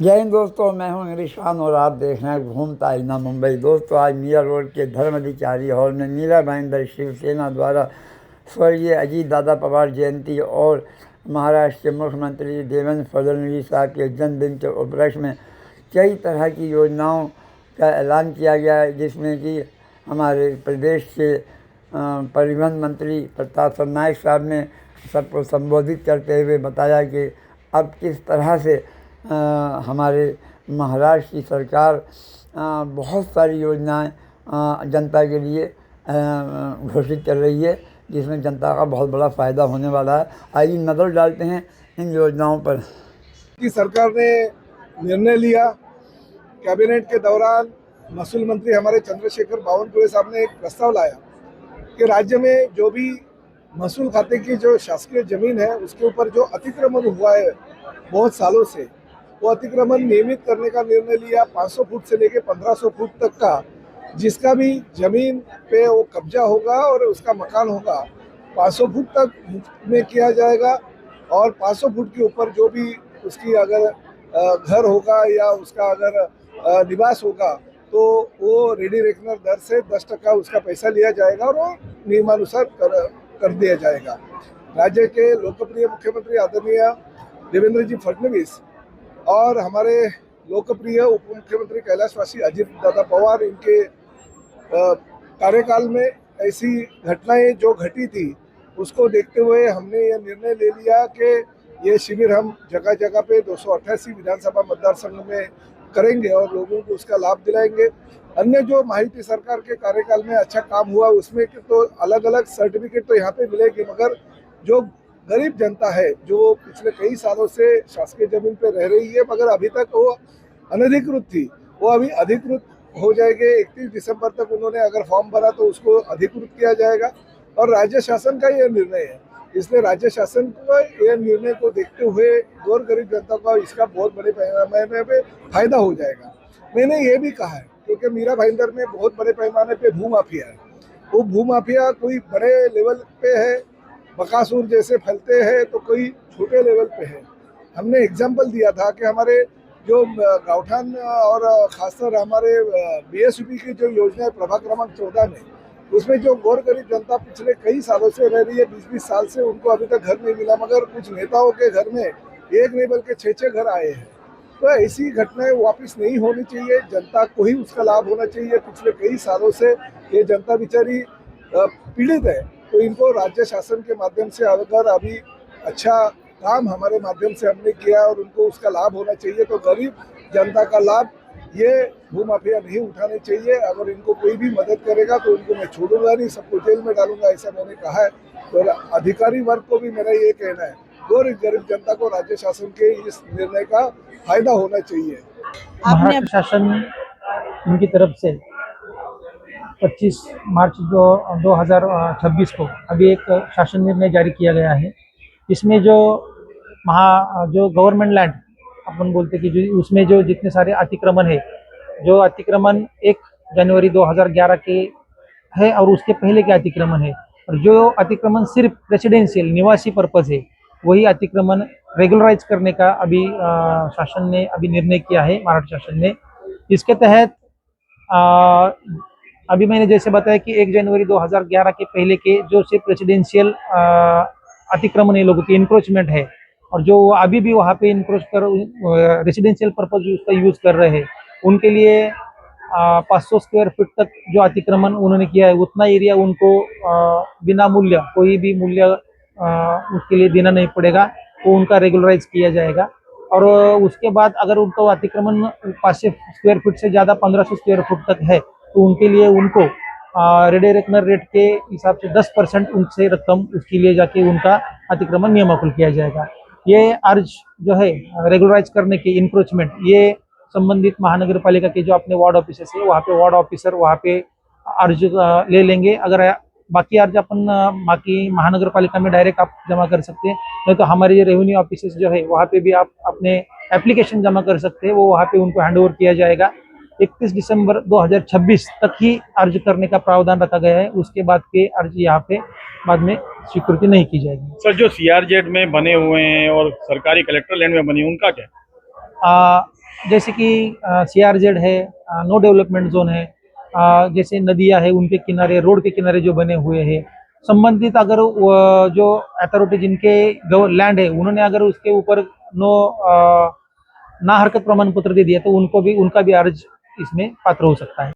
जय हिंद दोस्तों, मैं हूं रिशान और आप देख रहे हैं घूमता आईना मुंबई। दोस्तों, आज मीरा रोड के धर्म अधिकारी हॉल में मीरा भाईंदर शिवसेना द्वारा स्वर्गीय अजीत दादा पवार जयंती और महाराष्ट्र के मुख्यमंत्री देवेंद्र फडणवीस साहब के जन्मदिन के उपलक्ष्य में कई तरह की योजनाओं का ऐलान किया गया है, जिसमें कि हमारे प्रदेश के परिवहन मंत्री प्रताप सरनाईक साहब ने सबको संबोधित करते हुए बताया कि अब किस तरह से हमारे महाराष्ट्र की सरकार बहुत सारी योजनाएं जनता के लिए घोषित कर रही है, जिसमें जनता का बहुत बड़ा फ़ायदा होने वाला है। आइए नज़र डालते हैं इन योजनाओं पर। की सरकार ने निर्णय लिया। कैबिनेट के दौरान महसूल मंत्री हमारे चंद्रशेखर बावनकुळे साहब ने एक प्रस्ताव लाया कि राज्य में जो भी महसूल खाते की जो शासकीय जमीन है उसके ऊपर जो अतिक्रमण हुआ है बहुत सालों से, वो अतिक्रमण नियमित करने का निर्णय लिया। 500 फुट से लेकर 1500 फुट तक का जिसका भी जमीन पे वो कब्जा होगा और उसका मकान होगा 500 फुट तक मुफ्त में किया जाएगा, और 500 फुट के ऊपर जो भी उसकी अगर घर होगा या उसका अगर निवास होगा तो वो रेडी रेकनर दर से 10% उसका पैसा लिया जाएगा और वो नियमानुसार कर दिया जाएगा। राज्य के लोकप्रिय मुख्यमंत्री आदरणीय देवेंद्र जी फडणवीस और हमारे लोकप्रिय उप मुख्यमंत्री कैलाशवासी अजीत दादा पवार, इनके कार्यकाल में ऐसी घटनाएं जो घटी थी उसको देखते हुए हमने ये निर्णय ले लिया कि ये शिविर हम जगह जगह पे 288 विधानसभा मतदार संघ में करेंगे और लोगों को उसका लाभ दिलाएंगे। अन्य जो माहिती सरकार के कार्यकाल में अच्छा काम हुआ उसमें तो अलग अलग सर्टिफिकेट तो यहाँ पे मिलेगी, मगर जो गरीब जनता है जो पिछले कई सालों से शासकीय जमीन पे रह रही है मगर अभी तक वो अनधिकृत थी, वो अभी अधिकृत हो जाएंगे। 31 दिसंबर तक उन्होंने अगर फॉर्म भरा तो उसको अधिकृत किया जाएगा और राज्य शासन का यह निर्णय है, इसलिए राज्य शासन को यह निर्णय को देखते हुए गौर गरीब जनता का इसका बहुत बड़े पैमाने पे फायदा हो जाएगा। मैंने ये भी कहा है क्योंकि मीरा भाईंदर में बहुत बड़े पैमाने पे भू माफिया है। वो भू माफिया कोई बड़े लेवल पे है, बकासुर जैसे फैलते हैं, तो कोई छोटे लेवल पे है। हमने एग्जाम्पल दिया था कि हमारे जो गाँवठान और खासकर हमारे बीएसयूपी की जो योजना है प्रभाग क्रमांक 14 में, उसमें जो गौर गरीब जनता पिछले कई सालों से रह रही है, 20-20 साल से, उनको अभी तक घर नहीं मिला, मगर कुछ नेताओं के घर में एक नहीं बल्कि 6-6 घर आए हैं। तो ऐसी घटनाएं वापस नहीं होनी चाहिए, जनता को ही उसका लाभ होना चाहिए। पिछले कई सालों से ये जनता बेचारी पीड़ित है, तो इनको राज्य शासन के माध्यम से अगर अभी अच्छा काम हमारे माध्यम से हमने किया और उनको उसका लाभ होना चाहिए, तो गरीब जनता का लाभ ये भू माफिया नहीं उठाने चाहिए। अगर इनको कोई भी मदद करेगा तो उनको मैं छोड़ूंगा नहीं, सबको जेल में डालूंगा, ऐसा मैंने कहा है। तो अधिकारी वर्ग को भी मेरा ये कहना है, गरीब जनता को राज्य शासन के इस निर्णय का फायदा होना चाहिए। महाराष्ट्र शासन इनकी तरफ से 25 मार्च 2026 को अभी एक शासन निर्णय जारी किया गया है। इसमें जो गवर्नमेंट लैंड अपन बोलते कि जो उसमें जो जितने सारे अतिक्रमण है, जो अतिक्रमण 1 जनवरी 2011 के है और उसके पहले के अतिक्रमण है, और जो अतिक्रमण सिर्फ रेसिडेंशियल निवासी पर्पज है, वही अतिक्रमण रेगुलराइज करने का अभी शासन ने अभी निर्णय किया है, महाराष्ट्र शासन ने। इसके तहत अभी मैंने जैसे बताया कि 1 जनवरी 2011 के पहले के जो सिर्फ रेसिडेंशियल अतिक्रमण है, लोगों की इंक्रोचमेंट है, और जो अभी भी वहाँ पे इंक्रोच कर रेसिडेंशियल पर्पज उसका यूज कर रहे हैं, उनके लिए 500 स्क्वायर फीट तक जो अतिक्रमण उन्होंने किया है, उतना एरिया उनको बिना मूल्य, कोई भी मूल्य उसके लिए देना नहीं पड़ेगा, वो उनका रेगुलराइज किया जाएगा। और उसके बाद अगर उनका अतिक्रमण 500 स्क्वायर फीट से ज़्यादा 1500 स्क्वायर फीट तक है, तो उनके लिए उनको रेडी रेकनर रेट के हिसाब से 10% उनसे रकम उसके लिए जाके उनका अतिक्रमण नियमाकुल किया जाएगा। ये अर्ज जो है रेगुलराइज करने की इंक्रोचमेंट, ये संबंधित महानगर पालिका के जो अपने वार्ड ऑफिसर्स है, वहाँ पे वार्ड ऑफिसर वहाँ पे अर्ज ले लेंगे। अगर बाकी अर्ज अपन बाकी महानगर पालिका में डायरेक्ट आप जमा कर सकते हैं, नहीं तो हमारे जो रेवेन्यू ऑफिसर्स जो है वहाँ पे भी आप अपने एप्लीकेशन जमा कर सकते हैं, वो वहाँ पे उनको हैंड ओवर किया जाएगा। 31 दिसंबर 2026 तक ही अर्ज करने का प्रावधान रखा गया है, उसके बाद के अर्ज यहाँ पे बाद में स्वीकृति नहीं की जाएगी। सर, जो सीआरजेड में बने हुए हैं और सरकारी कलेक्टर लैंड में बने, उनका क्या? जैसे कि CRZ है, नो डेवलपमेंट जोन है, जैसे नदियां है उनके किनारे, रोड के किनारे जो बने हुए हैं, संबंधित अगर जो अथॉरिटी जिनके लैंड है उन्होंने अगर उसके ऊपर नो ना हरकत प्रमाण पत्र दे दिया तो उनको भी, उनका भी अर्ज इसमें पात्र हो सकता है।